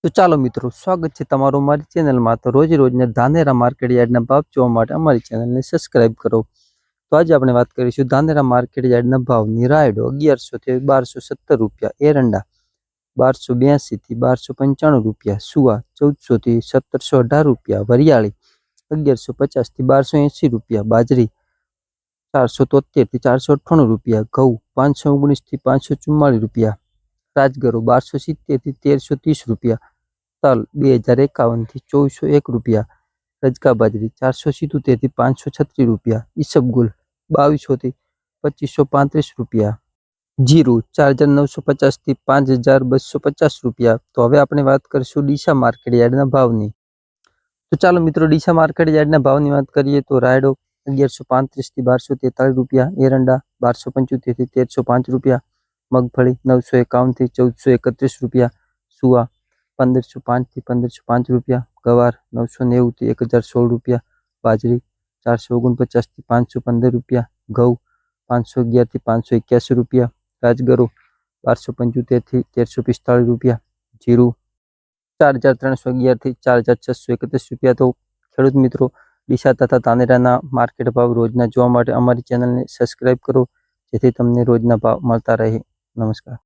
તો ચાલો મિત્રો, સ્વાગત છે તમારું મારી ચેનલમાં। તો રોજના ધાનેરા માર્કેટ યાર્ડના ભાવ જોવા માટે અમારી ચેનલને સબસ્ક્રાઇબ કરો। તો આજે આપણે વાત કરીશું ધાનેરા માર્કેટ યાર્ડના ભાવની। રાયડો 1100 થી 1270 રૂપિયા, એરંડા 1282 થી 1295 રૂપિયા, સુવા 1400 થી 1718 રૂપિયા, વરિયાળી 1150 થી 1280 રૂપિયા, બાજરી 473 થી 498 રૂપિયા, ઘઉં 519 થી 544 રૂપિયા, રાજગરો 1270 થી 1330 રૂપિયા, तल 2051 થી 2401 રૂપિયા, રજકા બાજરી 477 થી 536 રૂપિયા, ઈસબગુલ 2200 થી 2535 રૂપિયા, જીરું 4950 થી 5250 રૂપિયા। તો હવે આપણે વાત કરીશું ડીસા માર્કેટ યાર્ડના ભાવની। તો ચાલો મિત્રો, ડીસા માર્કેટ યાર્ડના ભાવની વાત કરીએ તો રાયડો 1135 થી 1243 રૂપિયા, એરંડા 1275 થી 1305 રૂપિયા, મગફળી 951 થી 1431 રૂપિયા, સુવા 1505 થી 1505 રૂપિયા, ગવાર 990 થી 1016 રૂપિયા, બાજરી 449 થી 515 રૂપિયા, ઘઉં 511 થી 581 રૂપિયા, રાજગરો 1275 થી 1345 રૂપિયા, જીરું 4311 થી 4631 રૂપિયા। તો ખેડૂત મિત્રો, ડીસા તથા ધાનેરાના માર્કેટ ભાવ રોજના જોવા માટે અમારી ચેનલને સબસ્ક્રાઇબ કરો, જેથી તમને રોજના ભાવ મળતા રહે। નમસ્કાર।